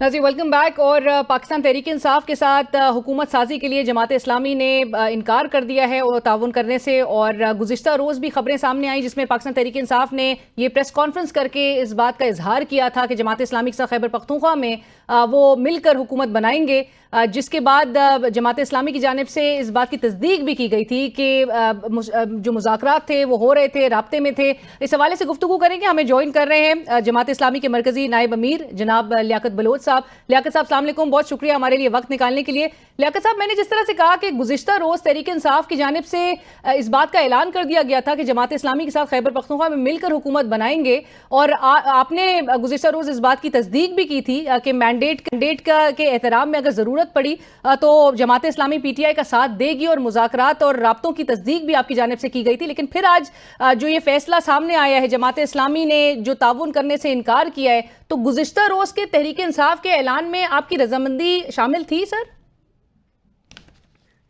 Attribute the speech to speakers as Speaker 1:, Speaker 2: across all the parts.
Speaker 1: नाज़रीन welcome back. और पाकिस्तान तहरीक इंसाफ के साथ हुकूमत साजी के लिए जमात इस्लामी ने इनकार कर दिया है और ताउन करने से। और गुज़िश्ता रोज़ भी खबरें सामने आई जिसमें पाकिस्तान तहरीक इंसाफ ने ये प्रेस कॉन्फ्रेंस करके इस बात का इजहार किया था कि जमात इस्लामी के साथ खैबर पख्तूनख्वा में वो मिलकर हुकूमत बनाएंगे, जिसके बाद जमात इस्लामी की जानिब से इस बात की तस्दीक भी की गई थी कि जो मुज़ाकरात थे वो हो रहे थे, राब्ते में थे। इस हवाले से गुफ्तगू करेंगे। हमें ज्वाइन कर रहे हैं जमात इस्लामी के मरकजी नायब अमीर जनाब लियाकत बलोच साहब। लियाकत साहब अस्सलाम वालेकुम, बहुत शुक्रिया हमारे लिए वक्त निकालने के लिए। लियाकत साहब, मैंने जिस तरह से कहा कि गुज़िश्ता रोज़ तहरीक इंसाफ की जानिब से इस बात का ऐलान कर दिया गया था कि जमात इस्लामी के साथ खैबर पख्तूनख्वा में मिलकर हुकूमत बनाएंगे, और आपने गुज़िश्ता रोज़ इस बात की तस्दीक भी की थी कि मैंडेट के एहतराम में अगर ज़रूरत पड़ी तो जमात इस्लामी PTI का साथ देगी, और मुज़ाकरात और राब्तों की तस्दीक भी आपकी जानिब से की गई थी। लेकिन फिर आज जो ये फैसला सामने आया है, जमात इस्लामी ने जो ताउन करने से इनकार किया है, तो गुज़िश्ता रोज़ के तहरीक इंसाफ के ऐलान में आपकी रजामंदी शामिल थी सर?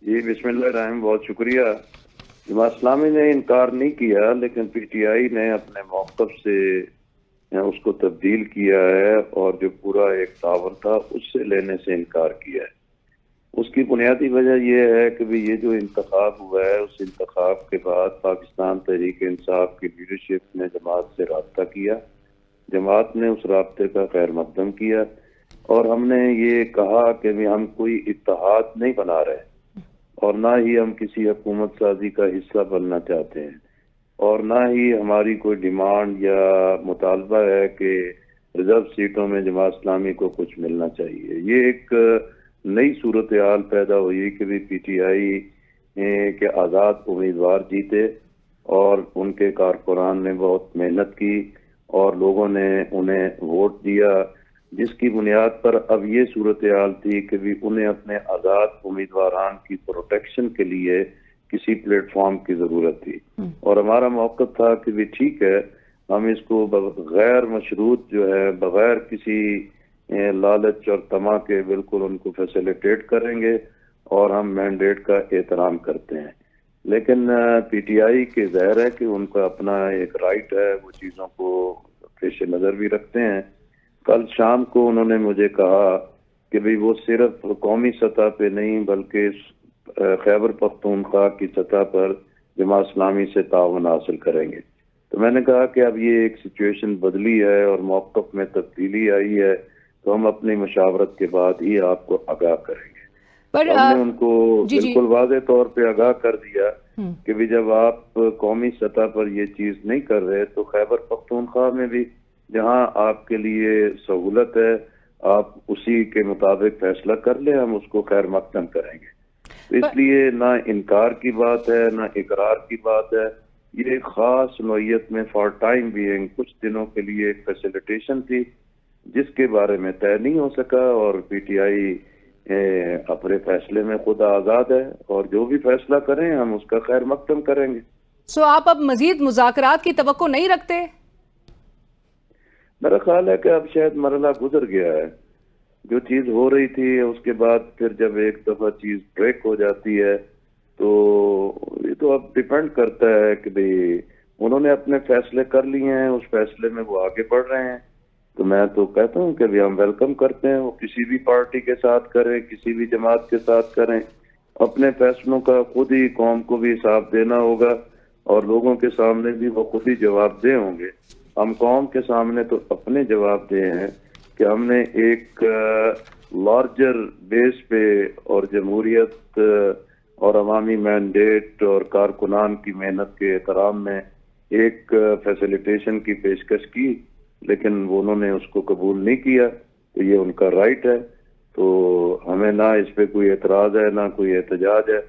Speaker 2: जी बिस्मिल्लाह, बहुत शुक्रिया। जमात इस्लामी ने इनकार नहीं किया, लेकिन PTI ने अपने मौक़िफ़ से उसको तब्दील किया है और जो पूरा एक ताउन था उससे लेने से इनकार किया है। उसकी बुनियादी वजह यह है कि भी ये जो इंतखाब हुआ है, उस इंतखाब के बाद पाकिस्तान तहरीक इंसाफ की लीडरशिप ने जमात से रब्ता किया, जमात ने उस रब्ते का खैर मकदम किया, और हमने ये कहा कि भी हम कोई इत्तेहाद नहीं बना रहे और ना ही हम किसी हुकूमत साजी का हिस्सा बनना चाहते हैं, और ना ही हमारी कोई डिमांड या मुतालबा है कि रिजर्व सीटों में जमात इस्लामी को कुछ मिलना चाहिए। ये एक नई सूरत हाल पैदा हुई कि भी PTI के आज़ाद उम्मीदवार जीते और उनके कारकुनान ने बहुत मेहनत की और लोगों ने उन्हें वोट दिया, जिसकी बुनियाद पर अब ये सूरत हाल थी कि भी उन्हें अपने आज़ाद उम्मीदवारान की प्रोटेक्शन के लिए किसी प्लेटफॉर्म की ज़रूरत थी। और हमारा मौक़िफ़ था कि भी ठीक है, हम इसको बगैर मशरूत जो है, बगैर किसी लालच और तमा के बिल्कुल उनको फैसिलिटेट करेंगे और हम मैंडेट का एहतराम करते हैं। लेकिन PTI के ज़ाहिर है कि उनका अपना एक राइट है, वो चीज़ों को पेश नज़र भी रखते हैं। कल शाम को उन्होंने मुझे कहा कि भाई वो सिर्फ कौमी सतह पे नहीं बल्कि खैबर पख्तूनख्वा की सतह पर जमात इस्लामी से ताउन हासिल करेंगे। तो मैंने कहा कि अब ये एक सिचुएशन बदली है और मौक़िफ़ में तब्दीली आई है, तो हम अपनी मशावरत के बाद ही आपको आगाह करेंगे। पर हमने उनको बिल्कुल वाज़े तौर पे आगाह कर दिया कि भी जब आप कौमी सतह पर ये चीज़ नहीं कर रहे तो खैबर पख्तूनख्वा में भी जहां आपके लिए सहूलत है आप उसी के मुताबिक फैसला कर ले, हम उसको खैर मकदम करेंगे। तो इसलिए ना इनकार की बात है ना इकरार की बात है, ये एक खास नौयत में फॉर टाइम बीइंग कुछ दिनों के लिए एक फैसिलिटेशन थी जिसके बारे में तय नहीं हो सका, और PTI अपने फैसले में खुद आज़ाद है और जो भी फैसला करें हम उसका खैर मकदम करेंगे।
Speaker 1: सो आप अब मजीद मुज़ाकरात की तवक्को नहीं रखते?
Speaker 2: मेरा ख्याल है कि अब शायद मरला गुजर गया है। जो चीज़ हो रही थी उसके बाद फिर जब एक दफ़ा चीज़ ब्रेक हो जाती है तो ये तो अब डिपेंड करता है कि भाई उन्होंने अपने फैसले कर लिए हैं, उस फैसले में वो आगे बढ़ रहे हैं। तो मैं तो कहता हूँ कि भी हम वेलकम करते हैं, वो किसी भी पार्टी के साथ करें, किसी भी जमात के साथ करें, अपने फैसलों का खुद ही कौम को भी हिसाब देना होगा और लोगों के सामने भी वो खुद ही जवाबदेह होंगे। हम कौम के सामने तो अपने जवाबदेह हैं कि हमने एक लार्जर बेस पे और जमहूरियत और अवामी मैंडेट और कारकुनान की मेहनत के एहतराम में एक फैसिलिटेशन की पेशकश की, लेकिन उन्होंने उसको कबूल नहीं किया। तो ये उनका राइट है, तो हमें ना इस पे कोई एतराज है ना कोई एहतजाज है।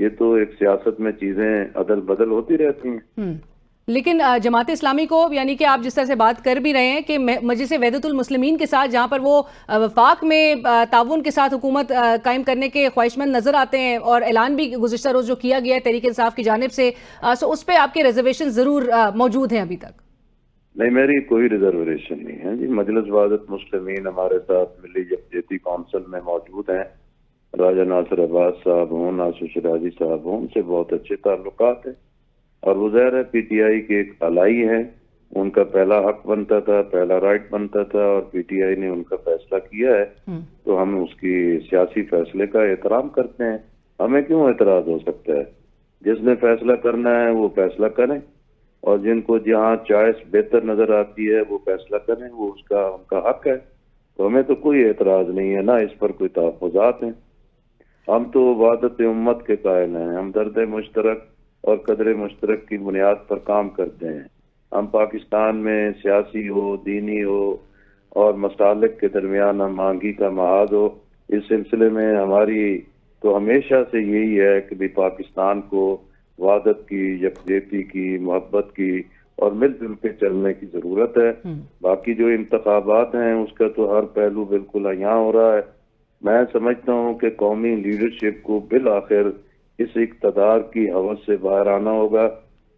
Speaker 2: ये तो एक सियासत में चीजें अदल बदल होती रहती हैं।
Speaker 1: लेकिन जमात इस्लामी को, यानी कि आप जिस तरह से बात कर भी रहे हैं कि मजलिस वहदतुल मुस्लिमीन के साथ जहां पर वो वफाक में ताउन के साथ हुकूमत कायम करने के ख्वाहिशमंद नजर आते हैं और ऐलान भी गुज़िश्ता रोज़ जो किया गया है तहरीक इंसाफ की जानिब से, सो उस पर आपके रिजर्वेशन ज़रूर मौजूद हैं अभी तक?
Speaker 2: नहीं, मेरी कोई रिजर्वेशन नहीं है जी। मजलिस वहदत मुस्लिमीन हमारे साथ मिली यकजहती काउंसिल में मौजूद हैं। राजा नासिर अब्बास साहब हों, नासिर शिराजी साहब हों, उनसे बहुत अच्छे ताल्लुकात हैं और वो ज़ाहिर है PTI के एक अलाई हैं ان کا پہلا حق بنتا تھا، پہلا رائٹ بنتا تھا، اور پی ٹی آئی نے ان کا فیصلہ کیا ہے تو ہم اس کی سیاسی فیصلے کا احترام کرتے ہیں. ہمیں کیوں اعتراض ہو سکتا ہے؟ جس نے فیصلہ کرنا ہے وہ فیصلہ کریں، اور جن کو جہاں چوائس بہتر نظر آتی ہے وہ فیصلہ کریں، وہ ان کا حق ہے. تو ہمیں تو کوئی اعتراض نہیں ہے، نہ اس پر کوئی تحفظات ہیں. ہم تو وحدت امت کے قائل ہیں، ہم درد مشترک اور قدر مشترک کی بنیاد پر کام کرتے ہیں. ہم پاکستان میں سیاسی ہو، دینی ہو اور مصالح کے درمیان ہم آہنگی کا معاہد ہو، اس سلسلے میں ہماری تو ہمیشہ سے یہی ہے کہ بھی پاکستان کو وحدت کی، یکجہتی کی، محبت کی اور مل جل کے چلنے کی ضرورت ہے. باقی جو انتخابات ہیں اس کا تو ہر پہلو بالکل عیاں ہو رہا ہے. میں سمجھتا ہوں کہ قومی لیڈرشپ کو بالآخر اس اقتدار کی ہوس سے باہر آنا ہوگا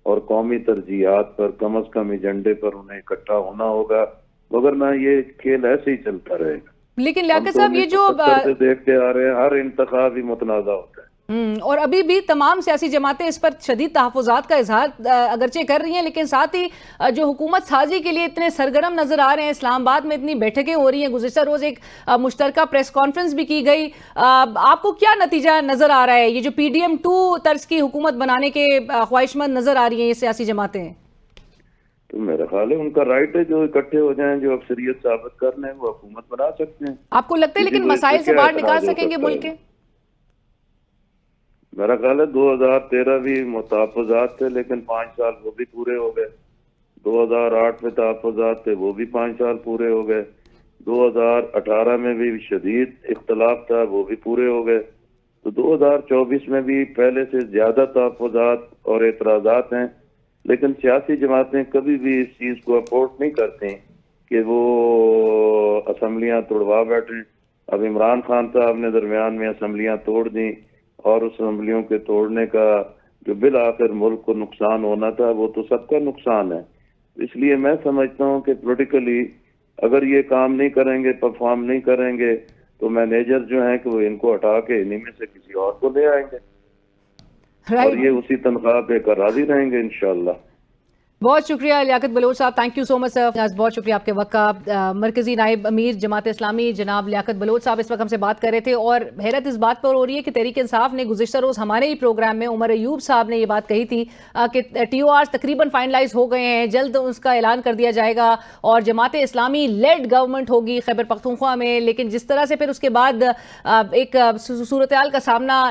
Speaker 2: اور قومی ترجیحات پر کم از کم ایجنڈے پر انہیں اکٹھا ہونا ہوگا، مگر نہ یہ کھیل ایسے ہی چلتا رہے گا.
Speaker 1: لیکن
Speaker 2: ہم
Speaker 1: لیاقت
Speaker 2: تو
Speaker 1: صاحب یہ جو
Speaker 2: 1970 سے دیکھتے آ رہے ہیں، ہر انتخاب ہی متنازع ہوتا ہے.
Speaker 1: اور ابھی بھی تمام سیاسی جماعتیں اس پر شدید تحفظات کا اظہار اگرچہ کر رہی ہیں، لیکن ساتھ ہی جو حکومت سازی کے لیے اتنے سرگرم نظر آ رہے ہیں. اسلام آباد میں اتنی بیٹھکیں ہو رہی ہیں، گزشتہ روز ایک مشترکہ پریس کانفرنس بھی کی گئی. آپ کو کیا نتیجہ نظر آ رہا ہے؟ یہ جو پی ڈی ایم 2 طرز کی حکومت بنانے کے خواہش مند نظر آ رہی ہیں یہ سیاسی جماعتیں.
Speaker 2: تو میرا خیال ہے ان کا رائٹ ہے، جو اکٹھے ہو جائیں، جو اکثریت ثابت کر لیں، وہ حکومت بنا سکتے ہیں.
Speaker 1: آپ کو لگتا ہے
Speaker 2: کسی
Speaker 1: لیکن
Speaker 2: کو اس
Speaker 1: مسائل سے
Speaker 2: کیا
Speaker 1: باہر نکال
Speaker 2: اعتراض ہو
Speaker 1: سکیں گے
Speaker 2: سکتا
Speaker 1: ملک
Speaker 2: ہے؟
Speaker 1: کے؟
Speaker 2: میرا خیال ہے 2013 بھی تحفظات تھے لیکن 5 سال وہ بھی پورے ہو گئے. 2008 میں تحفظات تھے، وہ بھی 5 سال پورے ہو گئے. 2018 میں بھی شدید اختلاف تھا، وہ بھی پورے ہو گئے. تو 2024 میں بھی پہلے سے زیادہ تحفظات اور اعتراضات ہیں، لیکن سیاسی جماعتیں کبھی بھی اس چیز کو اپورٹ نہیں کرتے کہ وہ اسمبلیاں توڑوا بیٹھیں. اب عمران خان صاحب نے درمیان میں اسمبلیاں توڑ دیں، اور اس اسمبلیوں کے توڑنے کا جو بالآخر ملک کو نقصان ہونا تھا وہ تو سب کا نقصان ہے. اس لیے میں سمجھتا ہوں کہ پولیٹیکلی اگر یہ کام نہیں کریں گے، پرفارم نہیں کریں گے، تو مینیجر جو ہیں کہ وہ ان کو ہٹا کے انہی میں سے کسی اور کو لے آئیں گے اور یہ اسی تنخواہ پہ کر راضی رہیں گے انشاءاللہ.
Speaker 1: بہت شکریہ لیاقت بلوچ صاحب، تھینک یو سو مچ سر. بہت شکریہ آپ کے وقت کا. مرکزی نائب امیر جماعت اسلامی جناب لیاقت بلوچ صاحب اس وقت ہم سے بات کر رہے تھے، اور حیرت اس بات پر ہو رہی ہے کہ تحریک انصاف نے گزشتہ روز ہمارے ہی پروگرام میں عمر ایوب صاحب نے یہ بات کہی تھی کہ ٹی او آرز تقریباً فائنلائز ہو گئے ہیں، جلد اس کا اعلان کر دیا جائے گا اور جماعت اسلامی لیڈ گورنمنٹ ہوگی خیبر پختونخوا میں. لیکن جس طرح سے پھر اس کے بعد ایک صورتحال کا سامنا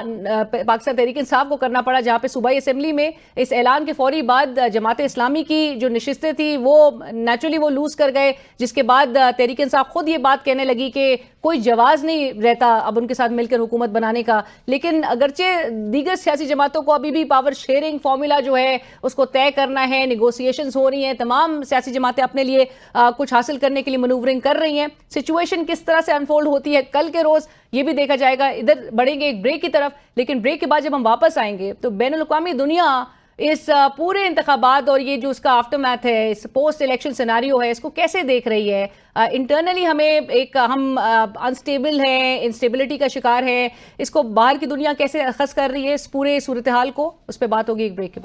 Speaker 1: پاکستان تحریک انصاف کو کرنا پڑا، جہاں پہ صوبائی اسمبلی میں اس اعلان کے فوری بعد جماعت اسلامی کی جو نشستیں تھی وہ نیچرلی وہ لوز کر گئے، جس کے بعد تحریک انصاف خود یہ بات کہنے لگی کہ کوئی جواز نہیں رہتا اب ان کے ساتھ مل کر حکومت بنانے کا. لیکن اگرچہ دیگر سیاسی جماعتوں کو ابھی بھی پاور شیئرنگ فارمولا جو ہے اس کو طے کرنا ہے، نیگوسیشنز ہو رہی ہیں، تمام سیاسی جماعتیں اپنے لیے کچھ حاصل کرنے کے لیے منورنگ کر رہی ہیں. سچویشن کس طرح سے انفولڈ ہوتی ہے کل کے روز یہ بھی دیکھا جائے گا. ادھر بڑھیں گے ایک بریک کی طرف، لیکن بریک کے بعد جب ہم واپس آئیں گے تو بین الاقوامی دنیا اس پورے انتخابات اور یہ جو اس کا آفٹر میتھ ہے، اس پوسٹ الیکشن سیناریو ہے، اس کو کیسے دیکھ رہی ہے؟ انٹرنلی ہم انسٹیبل ہیں، انسٹیبلٹی کا شکار ہے، اس کو باہر کی دنیا کیسے اخذ کر رہی ہے اس پورے صورتحال کو؟ اس پہ بات ہوگی ایک بریک کے بعد.